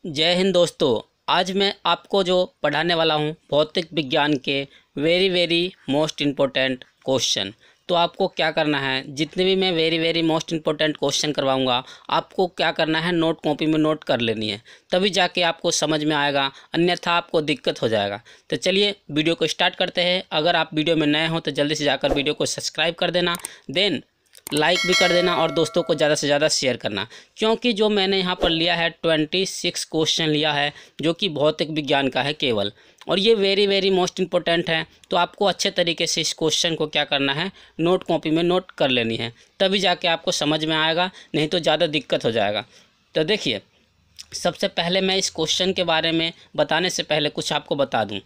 जय हिंद दोस्तों। आज मैं आपको जो पढ़ाने वाला हूँ भौतिक विज्ञान के वेरी मोस्ट इम्पोर्टेंट क्वेश्चन। तो आपको क्या करना है, जितने भी मैं वेरी मोस्ट इम्पोर्टेंट क्वेश्चन करवाऊँगा आपको क्या करना है, नोट कॉपी में नोट कर लेनी है, तभी जाके आपको समझ में आएगा, अन्यथा आपको दिक्कत हो जाएगा। तो चलिए वीडियो को स्टार्ट करते हैं। अगर आप वीडियो में नए हो तो जल्दी से जाकर वीडियो को सब्सक्राइब कर देना, देन लाइक भी कर देना और दोस्तों को ज़्यादा से ज़्यादा शेयर करना, क्योंकि जो मैंने यहाँ पर लिया है 26 क्वेश्चन लिया है जो कि भौतिक विज्ञान का है केवल, और ये वेरी मोस्ट इम्पोर्टेंट है। तो आपको अच्छे तरीके से इस क्वेश्चन को क्या करना है, नोट कॉपी में नोट कर लेनी है, तभी जाके आपको समझ में आएगा, नहीं तो ज़्यादा दिक्कत हो जाएगा। तो देखिए, सबसे पहले मैं इस क्वेश्चन के बारे में बताने से पहले कुछ आपको बता दूँ।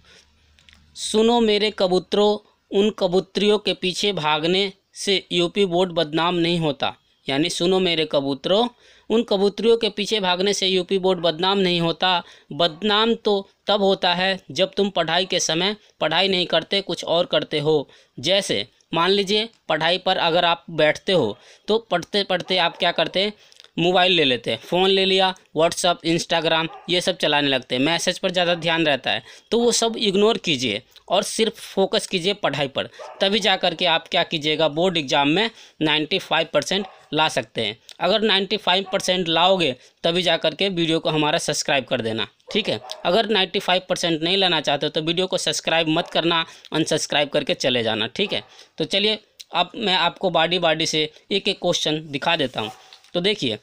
सुनो मेरे कबूतरों, उन कबूतरियों के पीछे भागने से यूपी बोर्ड बदनाम नहीं होता। यानी सुनो मेरे कबूतरों, उन कबूतरियों के पीछे भागने से यूपी बोर्ड बदनाम नहीं होता। बदनाम तो तब होता है जब तुम पढ़ाई के समय पढ़ाई नहीं करते, कुछ और करते हो। जैसे मान लीजिए पढ़ाई पर अगर आप बैठते हो तो पढ़ते पढ़ते आप क्या करते, मोबाइल ले लेते हैं, फ़ोन ले लिया, व्हाट्सअप, इंस्टाग्राम ये सब चलाने लगते हैं, मैसेज पर ज़्यादा ध्यान रहता है। तो वो सब इग्नोर कीजिए और सिर्फ फोकस कीजिए पढ़ाई पर, तभी जा कर के आप क्या कीजिएगा, बोर्ड एग्ज़ाम में 95% ला सकते हैं। अगर 95% लाओगे तभी जा कर के वीडियो को हमारा सब्सक्राइब कर देना, ठीक है। अगर 95% नहीं लाना चाहते हो तो वीडियो को सब्सक्राइब मत करना, अनसब्सक्राइब करके चले जाना, ठीक है। तो चलिए अब मैं आपको बारी से एक एक क्वेश्चन दिखा देता हूँ। तो देखिए,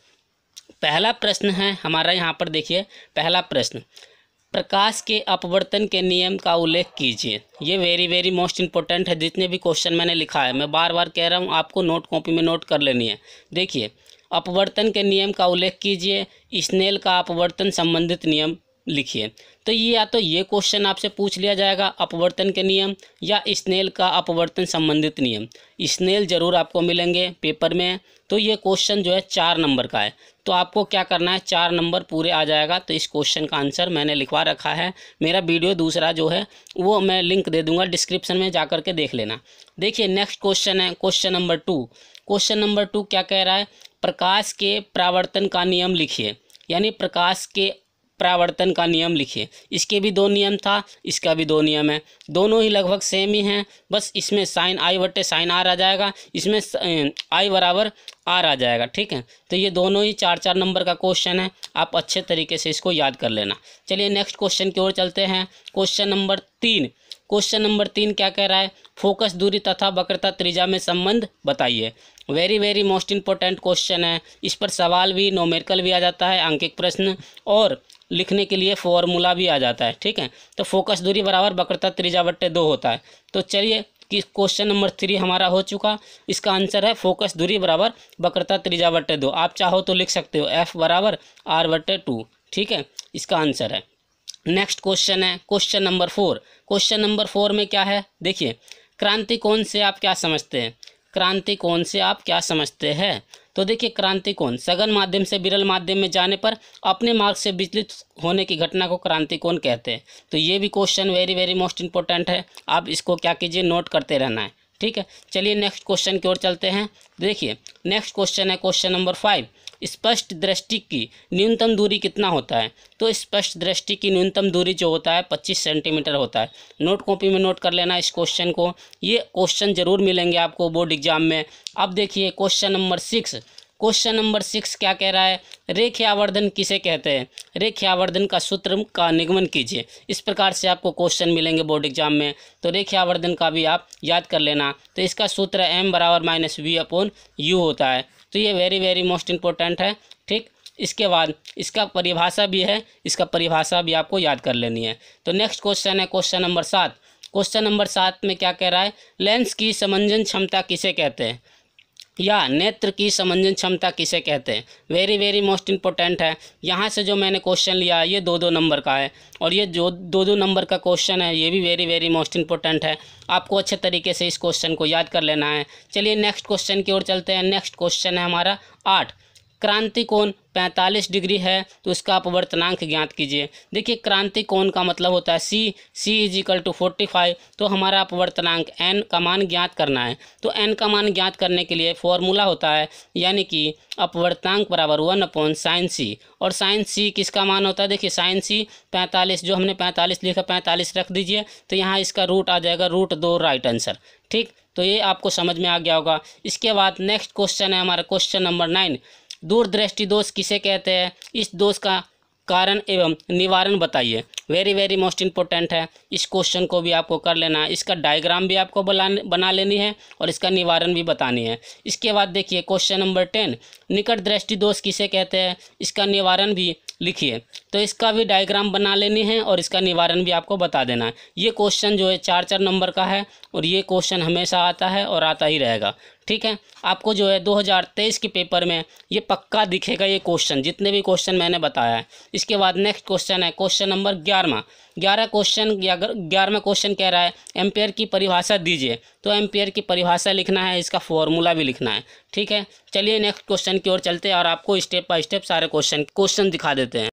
पहला प्रश्न है हमारा यहाँ पर। देखिए पहला प्रश्न, प्रकाश के अपवर्तन के नियम का उल्लेख कीजिए। ये वेरी मोस्ट इम्पोर्टेंट है। जितने भी क्वेश्चन मैंने लिखा है मैं बार बार कह रहा हूँ, आपको नोट कॉपी में नोट कर लेनी है। देखिए, अपवर्तन के नियम का उल्लेख कीजिए, स्नेल का अपवर्तन संबंधित नियम लिखिए। तो ये या तो ये क्वेश्चन आपसे पूछ लिया जाएगा, अपवर्तन के नियम या स्नेल का अपवर्तन संबंधित नियम। स्नेल जरूर आपको मिलेंगे पेपर में। तो ये क्वेश्चन जो है 4 नंबर का है, तो आपको क्या करना है, 4 नंबर पूरे आ जाएगा। तो इस क्वेश्चन का आंसर मैंने लिखवा रखा है। मेरा वीडियो दूसरा जो है वो मैं लिंक दे दूंगा डिस्क्रिप्शन में, जा कर के देख लेना। देखिए नेक्स्ट क्वेश्चन है क्वेश्चन नंबर 2। क्वेश्चन नंबर 2 क्या कह रहा है, प्रकाश के परावर्तन का नियम लिखिए। यानी प्रकाश के परावर्तन का नियम लिखिए। इसके भी 2 नियम था, इसका भी 2 नियम है, दोनों ही लगभग सेम ही हैं, बस इसमें साइन आई बटे साइन आर आ जाएगा, इसमें आई बराबर आर आ जाएगा, ठीक है। तो ये दोनों ही 4 नंबर का क्वेश्चन है, आप अच्छे तरीके से इसको याद कर लेना। चलिए नेक्स्ट क्वेश्चन की ओर चलते हैं। Question number 3। क्वेश्चन नंबर 3 क्या कह रहा है, फोकस दूरी तथा वक्रता त्रिज्या में संबंध बताइए। वेरी मोस्ट इम्पोर्टेंट क्वेश्चन है। इस पर सवाल भी, न्यूमेरिकल भी आ जाता है, अंकित प्रश्न, और लिखने के लिए फॉर्मूला भी आ जाता है, ठीक है। तो फोकस दूरी बराबर वक्रता त्रिज्या बट्टे 2 होता है। तो चलिए कि क्वेश्चन नंबर 3 हमारा हो चुका। इसका आंसर है फोकस दूरी बराबर वक्रता त्रिज्या बट्टे 2। आप चाहो तो लिख सकते हो F बराबर R बट्टे 2, ठीक है, इसका आंसर है। नेक्स्ट क्वेश्चन है क्वेश्चन नंबर 4। क्वेश्चन नंबर 4 में क्या है, देखिए, क्रांति कोण से आप क्या समझते हैं। क्रांति कोण से आप क्या समझते हैं। तो देखिए, क्रांति कोण सघन माध्यम से विरल माध्यम में जाने पर अपने मार्ग से विचलित होने की घटना को क्रांति कोण कहते हैं। तो ये भी क्वेश्चन वेरी मोस्ट इम्पोर्टेंट है, आप इसको क्या कीजिए, नोट करते रहना है, ठीक है। चलिए नेक्स्ट क्वेश्चन की ओर चलते हैं। देखिए नेक्स्ट क्वेश्चन है क्वेश्चन नंबर 5। स्पष्ट दृष्टि की न्यूनतम दूरी कितना होता है। तो स्पष्ट दृष्टि की न्यूनतम दूरी जो होता है 25 सेंटीमीटर होता है। नोट कॉपी में नोट कर लेना इस क्वेश्चन को, ये क्वेश्चन जरूर मिलेंगे आपको बोर्ड एग्जाम में। अब देखिए क्वेश्चन नंबर 6। क्वेश्चन नंबर 6 क्या कह रहा है, रेखीय आवर्धन किसे कहते हैं। रेखीय आवर्धन का सूत्र का निगमन कीजिए। इस प्रकार से आपको क्वेश्चन मिलेंगे बोर्ड एग्जाम में, तो रेखीय आवर्धन का भी आप याद कर लेना। तो इसका सूत्र M बराबर -V/U होता है। तो ये वेरी मोस्ट इम्पोर्टेंट है, ठीक। इसके बाद इसका परिभाषा भी है, इसका परिभाषा भी आपको याद कर लेनी है। तो नेक्स्ट क्वेश्चन है क्वेश्चन नंबर 7। क्वेश्चन नंबर 7 में क्या कह रहा है, लेंस की समंजन क्षमता किसे कहते हैं, या नेत्र की समंजन क्षमता किसे कहते हैं। वेरी मोस्ट इम्पोर्टेंट है। यहाँ से जो मैंने क्वेश्चन लिया ये 2 नंबर का है, और ये जो 2 नंबर का क्वेश्चन है ये भी वेरी मोस्ट इम्पोर्टेंट है। आपको अच्छे तरीके से इस क्वेश्चन को याद कर लेना है। चलिए नेक्स्ट क्वेश्चन की ओर चलते हैं। नेक्स्ट क्वेश्चन है हमारा 8। क्रांति कोण 45 डिग्री है तो उसका अपवर्तनांक ज्ञात कीजिए। देखिए क्रांति कोण का मतलब होता है सी इज इक्वल टू 45, तो हमारा अपवर्तनांक एन का मान ज्ञात करना है। तो एन का मान ज्ञात करने के लिए फॉर्मूला होता है, यानी कि अपवर्तनांक बराबर 1/sin सी, और sin सी किसका मान होता है, देखिए sin सी 45, जो हमने 45 लिखा 45 रख दीजिए, तो यहाँ इसका रूट आ जाएगा √2 राइट आंसर। ठीक, तो ये आपको समझ में आ गया होगा। इसके बाद नेक्स्ट क्वेश्चन है हमारा क्वेश्चन नंबर 9, दूरदृष्टि दोष किसे कहते हैं, इस दोष का कारण एवं निवारण बताइए। वेरी वेरी मोस्ट इंपॉर्टेंट है, इस क्वेश्चन को भी आपको कर लेना है। इसका डायग्राम भी आपको बना लेनी है और इसका निवारण भी बतानी है। इसके बाद देखिए क्वेश्चन नंबर 10, निकट दृष्टि दोष किसे कहते हैं, इसका निवारण भी लिखिए। तो इसका भी डायग्राम बना लेनी है और इसका निवारण भी आपको बता देना है। ये क्वेश्चन जो है 4 नंबर का है और ये क्वेश्चन हमेशा आता है और आता ही रहेगा। ठीक है, आपको जो है 2023 के पेपर में ये पक्का दिखेगा ये क्वेश्चन, जितने भी क्वेश्चन मैंने बताया है। इसके बाद नेक्स्ट क्वेश्चन है क्वेश्चन नंबर 11 क्वेश्चन कह रहा है एम्पेयर की परिभाषा दीजिए। तो एम्पेयर की परिभाषा लिखना है, इसका फॉर्मूला भी लिखना है। ठीक है, चलिए नेक्स्ट क्वेश्चन की ओर चलते हैं और आपको स्टेप बाय स्टेप सारे क्वेश्चन दिखा देते हैं।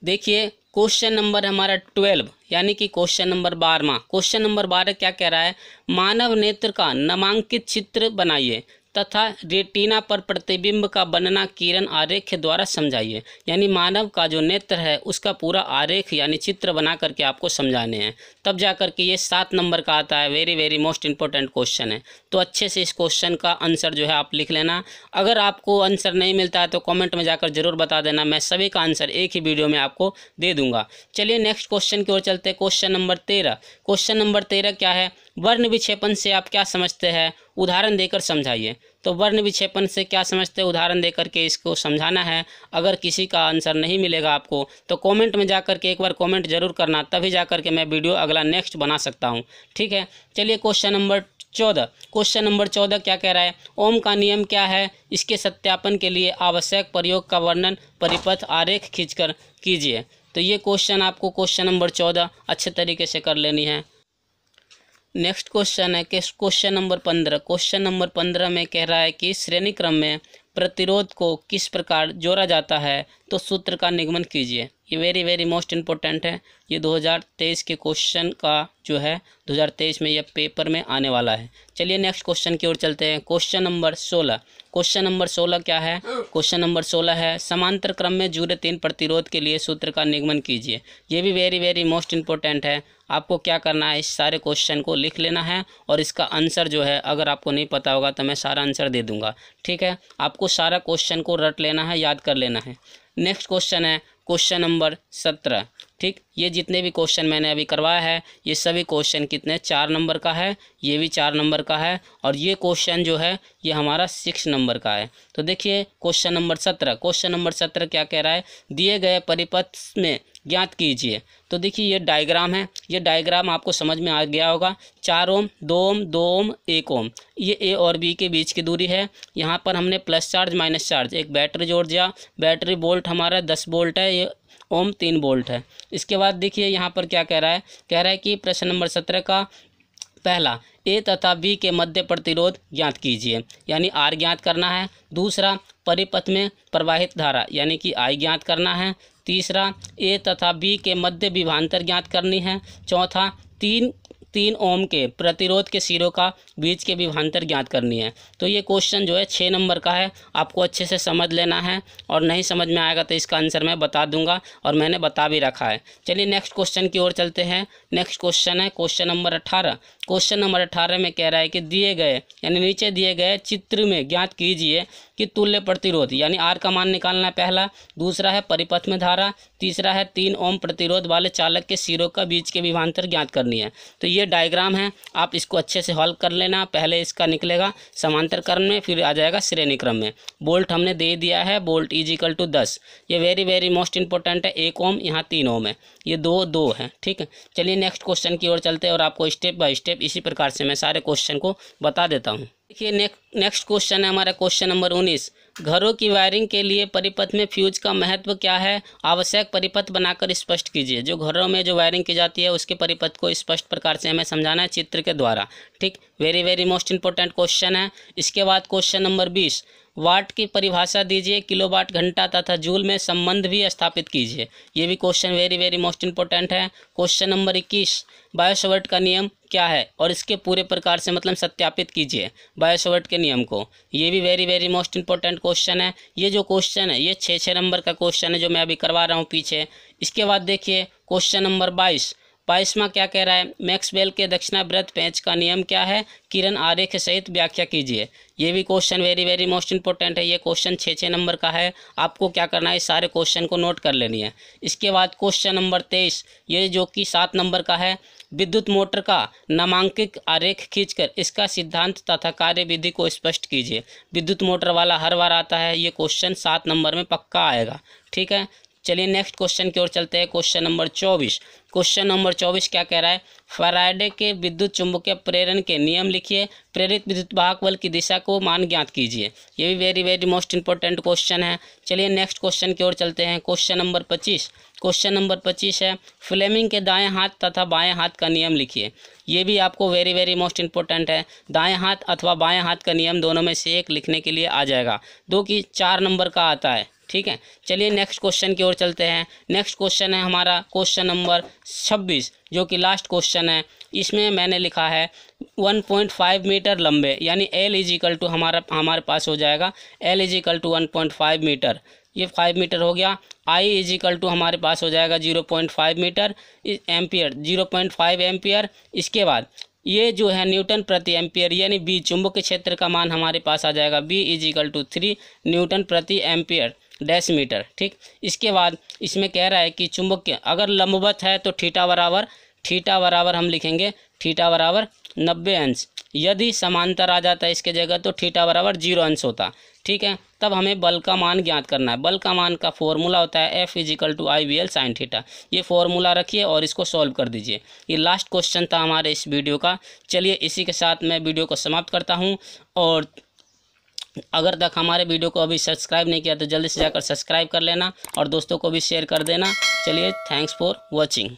देखिए क्वेश्चन नंबर हमारा 12, यानी कि क्वेश्चन नंबर 12। क्वेश्चन नंबर 12 क्या कह रहा है, मानव नेत्र का नामांकित चित्र बनाइए तथा रेटिना पर प्रतिबिंब का बनना किरण आरेख द्वारा समझाइए। यानी मानव का जो नेत्र है उसका पूरा आरेख यानी चित्र बना करके आपको समझाने हैं, तब जा करके ये 7 नंबर का आता है। Very very most important question है, तो अच्छे से इस क्वेश्चन का आंसर जो है आप लिख लेना। अगर आपको आंसर नहीं मिलता है तो कमेंट में जाकर जरूर बता देना, मैं सभी का आंसर एक ही वीडियो में आपको दे दूंगा। चलिए नेक्स्ट क्वेश्चन की ओर चलते हैं। Question number 13। क्वेश्चन नंबर 13 क्या है, वर्ण विक्षेपण से आप क्या समझते हैं, उदाहरण देकर समझाइए। तो वर्ण विक्षेपण से क्या समझते हैं, उदाहरण देकर के इसको समझाना है। अगर किसी का आंसर नहीं मिलेगा आपको तो कमेंट में जाकर के एक बार कमेंट जरूर करना, तभी जाकर के मैं वीडियो अगला नेक्स्ट बना सकता हूँ। ठीक है, चलिए क्वेश्चन नंबर 14। क्वेश्चन नंबर 14 क्या कह रहा है, ओम का नियम क्या है, इसके सत्यापन के लिए आवश्यक प्रयोग का वर्णन परिपथ आरेख खींचकर कीजिए। तो ये क्वेश्चन आपको क्वेश्चन नंबर 14 अच्छे तरीके से कर लेनी है। नेक्स्ट क्वेश्चन है कि क्वेश्चन नंबर 15। क्वेश्चन नंबर 15 में कह रहा है कि श्रेणी क्रम में प्रतिरोध को किस प्रकार जोड़ा जाता है, तो सूत्र का निगमन कीजिए। ये वेरी वेरी मोस्ट इम्पोर्टेंट है, ये 2023 के क्वेश्चन का जो है 2023 में ये पेपर में आने वाला है। चलिए नेक्स्ट क्वेश्चन की ओर चलते हैं। Question number 16। क्वेश्चन नंबर 16 क्या है, क्वेश्चन नंबर 16 है समांतर क्रम में जुड़े 3 प्रतिरोध के लिए सूत्र का निगमन कीजिए। ये भी वेरी वेरी मोस्ट इम्पोर्टेंट है। आपको क्या करना है, इस सारे क्वेश्चन को लिख लेना है और इसका आंसर जो है अगर आपको नहीं पता होगा तो मैं सारा आंसर दे दूंगा। ठीक है, आपको सारा क्वेश्चन को रट लेना है, याद कर लेना है। नेक्स्ट क्वेश्चन है क्वेश्चन नंबर 17। ठीक, ये जितने भी क्वेश्चन मैंने अभी करवाया है ये सभी क्वेश्चन कितने 4 नंबर का है, ये भी 4 नंबर का है और ये क्वेश्चन जो है ये हमारा 6 नंबर का है। तो देखिए क्वेश्चन नंबर 17। क्वेश्चन नंबर 17 क्या कह रहा है, दिए गए परिपथ में ज्ञात कीजिए। तो देखिए ये डायग्राम है, ये डायग्राम आपको समझ में आ गया होगा। 4 ओम, 2 ओम, 2 ओम, 1 ओम, ये ए और बी के बीच की दूरी है। यहाँ पर हमने प्लस चार्ज माइनस चार्ज एक बैटरी जोड़ दिया। बैटरी वोल्ट हमारा 10 वोल्ट है, ये ओम 3 वोल्ट है। इसके बाद देखिए यहाँ पर क्या कह रहा है, कह रहा है कि प्रश्न नंबर 17 का पहला ए तथा बी के मध्य प्रतिरोध ज्ञात कीजिए, यानी आर ज्ञात करना है। दूसरा परिपथ में प्रवाहित धारा यानी कि आई ज्ञात करना है। तीसरा ए तथा बी के मध्य विभवांतर ज्ञात करनी है। चौथा 3 ओम के प्रतिरोध के सिरों का बीच के विभवांतर ज्ञात करनी है। तो ये क्वेश्चन जो है 6 नंबर का है, आपको अच्छे से समझ लेना है और नहीं समझ में आएगा तो इसका आंसर मैं बता दूंगा और मैंने बता भी रखा है। चलिए नेक्स्ट क्वेश्चन की ओर चलते हैं। नेक्स्ट क्वेश्चन है क्वेश्चन नंबर 18। क्वेश्चन नंबर 18 में कह रहा है कि दिए गए यानी नीचे दिए गए चित्र में ज्ञात कीजिए कि तुल्य प्रतिरोध यानी आर का मान निकालना है पहला। दूसरा है परिपथ में धारा। तीसरा है 3 ओम प्रतिरोध वाले चालक के सिरों का बीच के विभवांतर ज्ञात करनी है। तो ये डायग्राम है, आप इसको अच्छे से हल कर लेना। पहले इसका निकलेगा समांतर क्रम में, फिर आ जाएगा श्रेणी क्रम में। बोल्ट हमने दे दिया है, बोल्ट इज इक्वल टू 10। ये वेरी वेरी मोस्ट इंपॉर्टेंट है। 1 ओम, यहाँ 3 ओम है, ये 2 है। ठीक है, चलिए नेक्स्ट क्वेश्चन की ओर चलते हैं और आपको स्टेप बाय स्टेप इसी प्रकार से मैं सारे क्वेश्चन को बता देता हूँ। देखिए नेक्स्ट क्वेश्चन है हमारा क्वेश्चन नंबर 19। घरों की वायरिंग के लिए परिपथ में फ्यूज का महत्व क्या है, आवश्यक परिपथ बनाकर स्पष्ट कीजिए। जो घरों में जो वायरिंग की जाती है उसके परिपथ को स्पष्ट प्रकार से हमें समझाना है चित्र के द्वारा। ठीक, very very most important question है। इसके बाद क्वेश्चन नंबर 20। वाट की परिभाषा दीजिए, किलोवाट घंटा तथा जूल में संबंध भी स्थापित कीजिए। ये भी question very very most important है। क्वेश्चन नंबर 21, बायो-सवर्ट का नियम क्या है और इसके पूरे प्रकार से मतलब सत्यापित कीजिए बायो-सवर्ट के नियम को। ये भी very very most important question है। ये जो क्वेश्चन है ये 6 नंबर का क्वेश्चन है जो मैं अभी करवा रहा हूँ पीछे। इसके बाद देखिए क्वेश्चन नंबर 22वां क्या कह रहा है, मैक्सवेल के दक्षिणावर्त पेंच का नियम क्या है, किरण आरेख सहित व्याख्या कीजिए। ये भी question very very most important है। ये क्वेश्चन 6 नंबर का है। आपको क्या करना है, सारे क्वेश्चन को नोट कर लेनी है। इसके बाद क्वेश्चन नंबर 23, ये जो कि 7 नंबर का है, विद्युत मोटर का नामांकित आरेख खींचकर इसका सिद्धांत तथा कार्य विधि को स्पष्ट कीजिए। विद्युत मोटर वाला हर बार आता है, ये क्वेश्चन 7 नंबर में पक्का आएगा। ठीक है, चलिए नेक्स्ट क्वेश्चन की ओर चलते हैं। Question number 24। क्वेश्चन नंबर 24 क्या कह रहा है, फैराडे के विद्युत चुंबकीय प्रेरण के नियम लिखिए, प्रेरित विद्युत वाहक बल की दिशा को मान ज्ञात कीजिए। ये भी very very most important question है। चलिए नेक्स्ट क्वेश्चन की ओर चलते हैं। Question number 25। क्वेश्चन नंबर 25 है, फ्लेमिंग के दाएं हाथ तथा बाएं हाथ का नियम लिखिए। ये भी आपको वेरी वेरी मोस्ट इंपॉर्टेंट है। दाएं हाथ अथवा बाएं हाथ का नियम दोनों में से एक लिखने के लिए आ जाएगा, जो कि 4 नंबर का आता है। ठीक है, चलिए नेक्स्ट क्वेश्चन की ओर चलते हैं। नेक्स्ट क्वेश्चन है हमारा क्वेश्चन नंबर 26, जो कि लास्ट क्वेश्चन है। इसमें मैंने लिखा है 1.5 मीटर लंबे, यानी L = हमारे पास हो जाएगा L = 1.5 मीटर। ये 5 मीटर हो गया। I = हमारे पास हो जाएगा 0.5 मीटर एम्पियर, 0.5 एम्पियर। इसके बाद ये जो है न्यूटन प्रति एम्पियर, यानी B चुंबकीय क्षेत्र का मान हमारे पास आ जाएगा B = 3 न्यूटन प्रति एम्पियर डेसीमीटर। ठीक, इसके बाद इसमें कह रहा है कि चुंबकीय अगर लंबवत है तो थीटा बराबर हम लिखेंगे थीटा बराबर 90 अंश। यदि समांतर आ जाता है इसके जगह तो थीटा बराबर 0 अंश होता। ठीक है, तब हमें बल का मान ज्ञात करना है। बल का मान का फॉर्मूला होता है F = IVL sin थीटा। ये फॉर्मूला रखिए और इसको सॉल्व कर दीजिए। ये लास्ट क्वेश्चन था हमारे इस वीडियो का। चलिए इसी के साथ मैं वीडियो को समाप्त करता हूँ, और अगर तक हमारे वीडियो को अभी सब्सक्राइब नहीं किया तो जल्दी से जाकर सब्सक्राइब कर लेना और दोस्तों को भी शेयर कर देना। चलिए, थैंक्स फॉर वॉचिंग।